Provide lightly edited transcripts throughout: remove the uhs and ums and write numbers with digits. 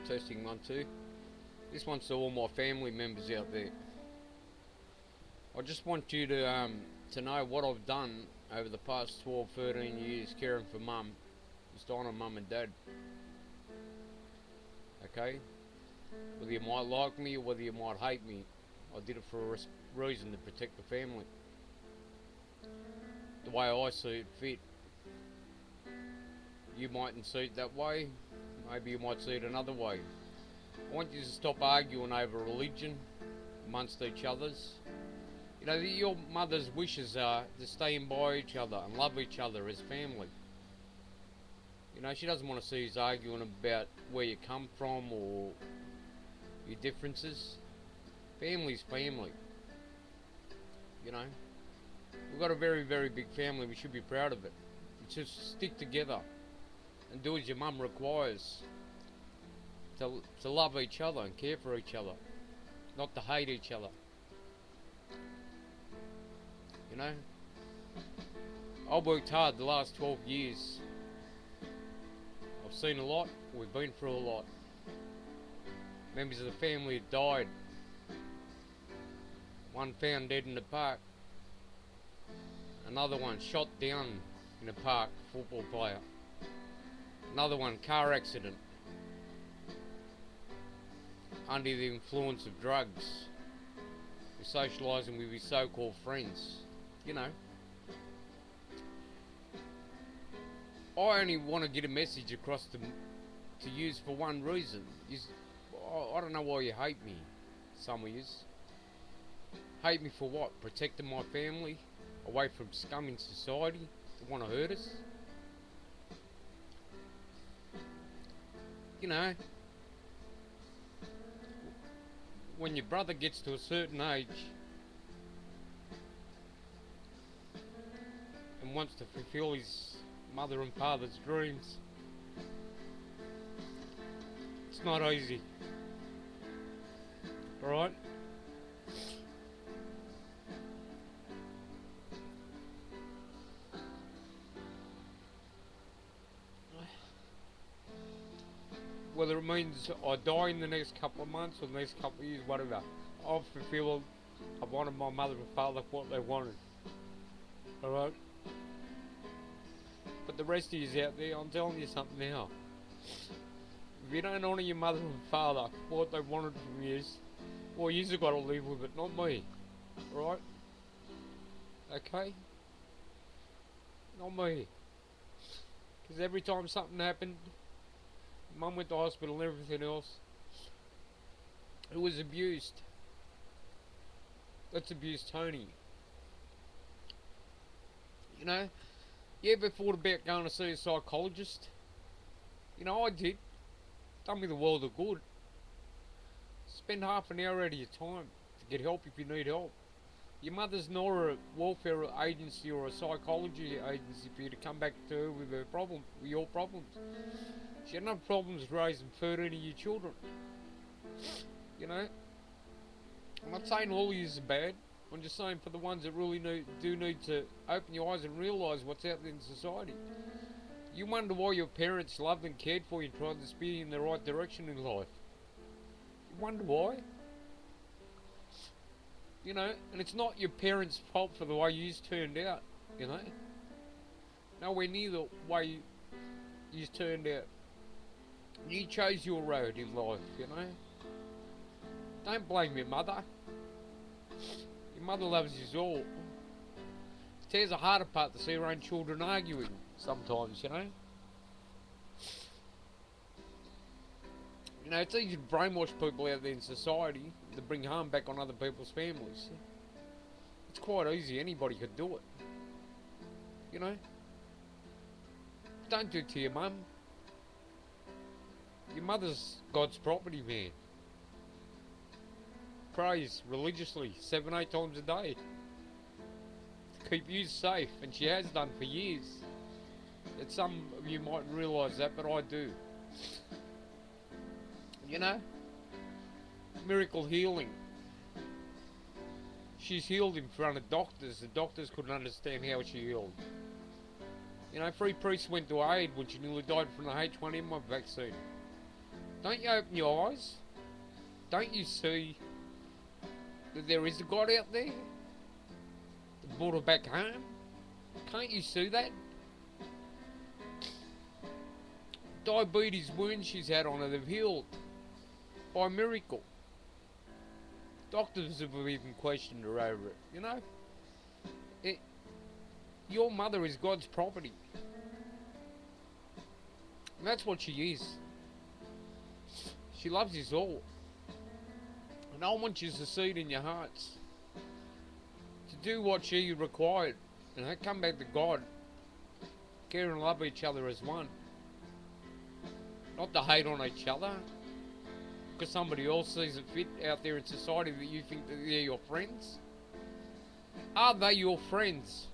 testing 1 2. This one's to all my family members out there. I just want you to know what I've done over the past 12, 13 years caring for mum, just on mum and dad. Okay? Whether you might like me or whether you might hate me, I did it for a reason, to protect the family. The way I see it fit. You mightn't see it that way, maybe you might see it another way. I want you to stop arguing over religion amongst each others. You know, your mother's wishes are to stay in by each other and love each other as family. You know, she doesn't want to see us arguing about where you come from or your differences. Family's family. You know, we've got a very, very big family. We should be proud of it. We should stick together and do as your mum requires. To love each other and care for each other, not to hate each other. You know, I've worked hard the last 12 years. I've seen a lot, we've been through a lot. Members of the family have died. One found dead in the park. Another one shot down in a park, football player. Another one, car accident. Under the influence of drugs. We're socialising with his so-called friends. You know. I only want to get a message across to use for one reason. I don't know why you hate me, some of yous. Hate me for what? Protecting my family away from scum in society that want to hurt us? You know, when your brother gets to a certain age and wants to fulfill his mother and father's dreams, it's not easy. Alright? Whether it means I die in the next couple of months or the next couple of years, whatever, I've fulfilled. I wanted my mother and father what they wanted. Alright? But the rest of you out there, I'm telling you something now. If you don't honour your mother and father for what they wanted from you, well, you've got to live with it, not me. Alright? Okay? Not me. Because every time something happened, Mum went to hospital and everything else, it was abused. Let's abuse Tony. You know, you ever thought about going to see a psychologist? You know, I did. Done me the world of good. Spend half an hour out of your time to get help if you need help. Your mother's not a welfare agency or a psychology agency for you to come back to her with her problem, with your problems. She had no problems raising 13 of your children. You know? I'm not saying all of you are bad. I'm just saying for the ones that really do need to open your eyes and realise what's out there in society. You wonder why your parents loved and cared for you and tried to steer you in the right direction in life. You wonder why? You know, and it's not your parents' fault for the way you turned out, you know? Nowhere near the way you turned out. You chose your road in life, you know? Don't blame your mother. Your mother loves you all. It tears her heart apart to see her own children arguing sometimes, you know? You know, it's easy to brainwash people out there in society to bring harm back on other people's families. It's quite easy, anybody could do it. You know? Don't do it to your mum. Your mother's God's property, man. Prays religiously 7-8 times a day to keep you safe, and she has done for years. That some of you mightn't realise that, but I do. You know? Miracle healing. She's healed in front of doctors. The doctors couldn't understand how she healed. You know, 3 priests went to aid when she nearly died from the H1N1 vaccine. Don't you open your eyes? Don't you see that there is a God out there that brought her back home? Can't you see that? Diabetes wounds she's had on her, they've healed by miracle. Doctors have even questioned her over it, you know? Your mother is God's property. And that's what she is. She loves us all. And I want you to see it in your hearts. To do what she required. And come back to God. Care and love each other as one. Not to hate on each other. Because somebody else sees it fit out there in society that you think that they're your friends. Are they your friends?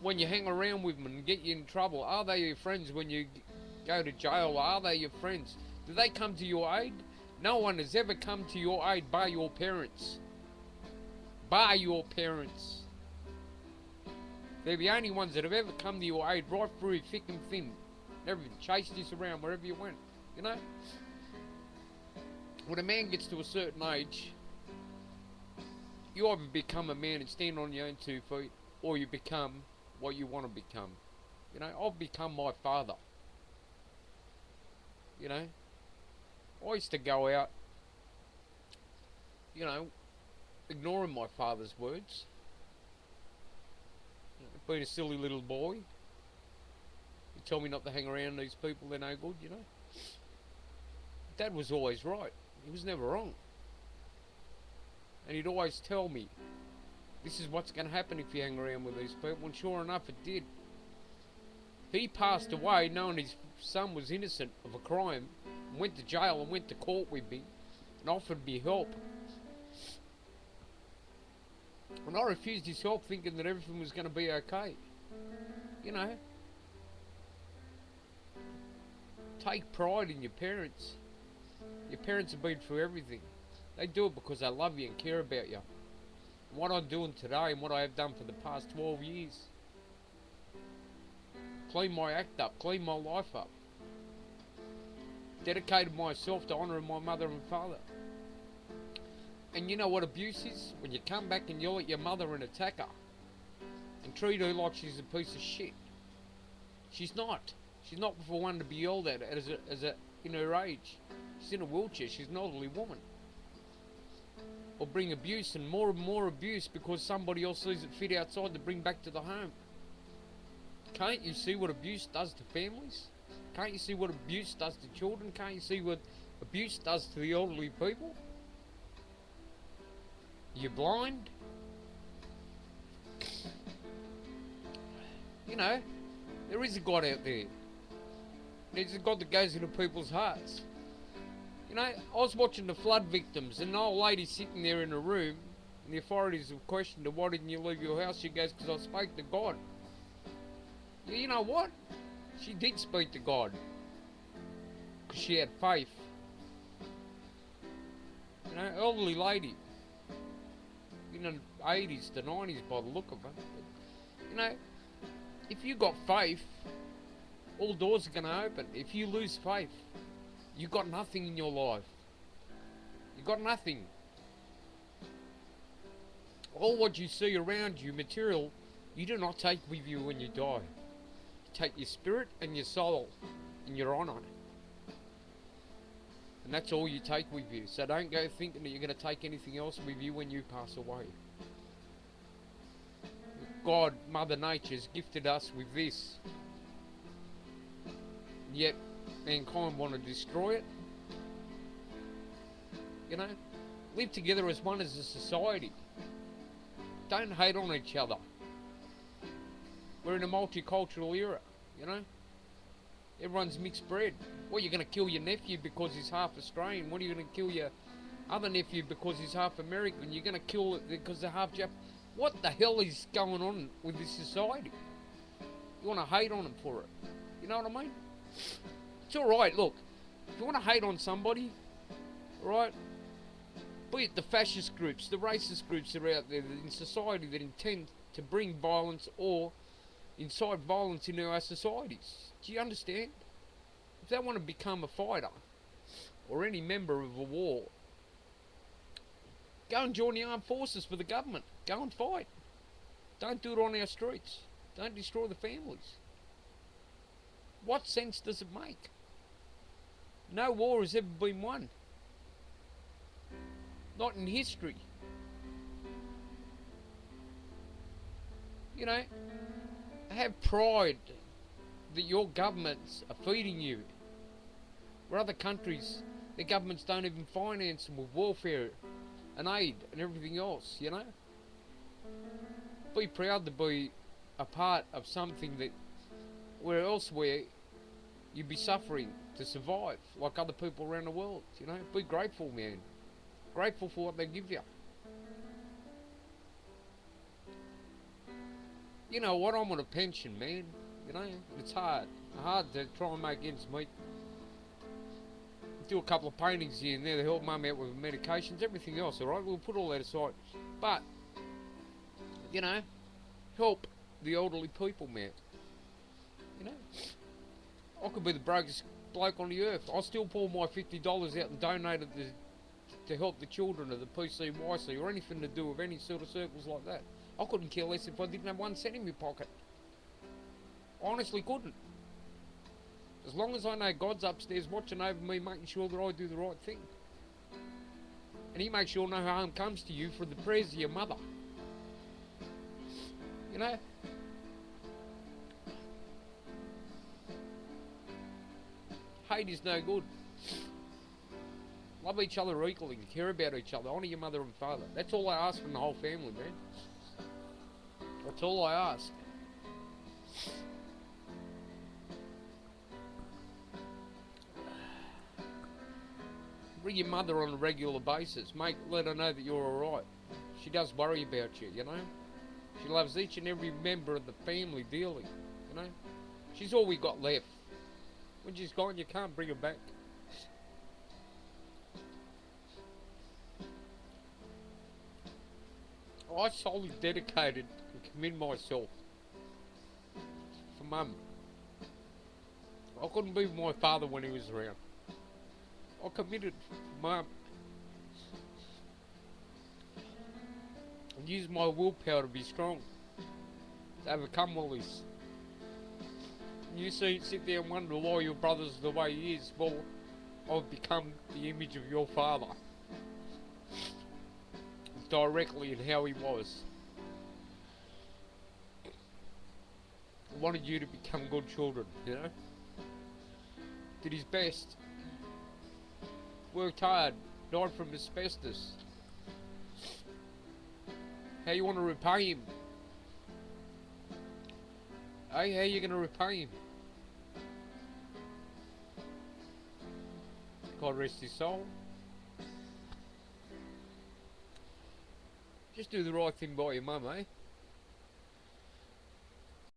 When you hang around with them and get you in trouble, are they your friends when you go to jail? Are they your friends? Do they come to your aid? No one has ever come to your aid but your parents. Bar your parents. They're the only ones that have ever come to your aid right through thick and thin. Never chased us around wherever you went, you know? When a man gets to a certain age, you either become a man and stand on your own 2 feet, or you become what you want to become. You know, I've become my father. You know, I used to go out, you know, ignoring my father's words. You know, being a silly little boy. He told me not to hang around these people, they're no good, you know. Dad was always right. He was never wrong. And he'd always tell me, this is what's going to happen if you hang around with these people. And sure enough, it did. He passed away knowing his son was innocent of a crime, and went to jail and went to court with me and offered me help. And I refused his help, thinking that everything was going to be okay. You know, take pride in your parents. Your parents have been through everything. They do it because they love you and care about you. And what I'm doing today and what I have done for the past 12 years. Clean my act up, clean my life up. Dedicated myself to honouring my mother and father. And you know what abuse is? When you come back and yell at your mother and attack her. And treat her like she's a piece of shit. She's not. She's not for one to be yelled at in her age. She's in a wheelchair, she's an elderly woman. Or bring abuse and more abuse because somebody else sees it fit outside to bring back to the home. Can't you see what abuse does to families? Can't you see what abuse does to children? Can't you see what abuse does to the elderly people? You're blind? You know, there is a God out there. There's a God that goes into people's hearts. You know, I was watching the flood victims and an old lady sitting there in a room and the authorities have questioned her, why didn't you leave your house? She goes, because I spoke to God. Yeah, you know what? She did speak to God. Because she had faith. You know, elderly lady. In the 80s to 90s by the look of her. But, you know, if you got faith, all doors are going to open. If you lose faith, you got nothing in your life. You got nothing. All what you see around you, material, you do not take with you when you die. You take your spirit and your soul and your honour. And that's all you take with you. So don't go thinking that you're going to take anything else with you when you pass away. God, Mother Nature, has gifted us with this. Yet mankind want to destroy it. You know, live together as one as a society. Don't hate on each other. We're in a multicultural era, you know. Everyone's mixed breed. What, you're going to kill your nephew because he's half Australian? What, are you going to kill your other nephew because he's half American? You're going to kill it because they're half Japanese? What the hell is going on with this society? You want to hate on them for it. You know what I mean? It's alright, look. If you want to hate on somebody, alright, be it the fascist groups, the racist groups that are out there in society that intend to bring violence or incite violence into our societies. Do you understand? if they want to become a fighter or any member of a war, go and join the armed forces for the government. Go and fight. Don't do it on our streets. Don't destroy the families. What sense does it make? No war has ever been won. Not in history. You know, have pride that your governments are feeding you. Where other countries, their governments don't even finance them with welfare and aid and everything else, you know. Be proud to be a part of something that where elsewhere you'd be suffering to survive like other people around the world, you know. Be grateful, man. Grateful for what they give you. You know what, I'm on a pension, man. You know, it's hard to try and make ends meet. Do a couple of paintings here and there to help mum out with medications, everything else, alright? We'll put all that aside. But, you know, help the elderly people, man. You know, I could be the brokest bloke on the earth. I'll still pull my $50 out and donate it to help the children of the PCYC or anything to do with any sort of circles like that. I couldn't care less if I didn't have 1 cent in my pocket. I honestly couldn't. As long as I know God's upstairs watching over me, making sure that I do the right thing. And He makes sure no harm comes to you for the prayers of your mother. You know? Hate is no good. Love each other equally, care about each other, honour your mother and father. That's all I ask from the whole family, man. That's all I ask. Ring your mother on a regular basis. Let her know that you're alright. She does worry about you, you know. She loves each and every member of the family dearly, you know. She's all we got left. When she's gone, you can't bring her back. I solely dedicated and committed myself for Mum. I couldn't be with my father when he was around. I committed for Mum. And used my willpower to be strong, to overcome all this. And you sit there and wonder why your brother's the way he is. Well, I've become the image of your father. Directly in how he was. I wanted you to become good children, you know. Did his best. Worked hard. Died from asbestos. How you want to repay him? Hey, how you going to repay him? God rest his soul. Just do the right thing by your mum, eh?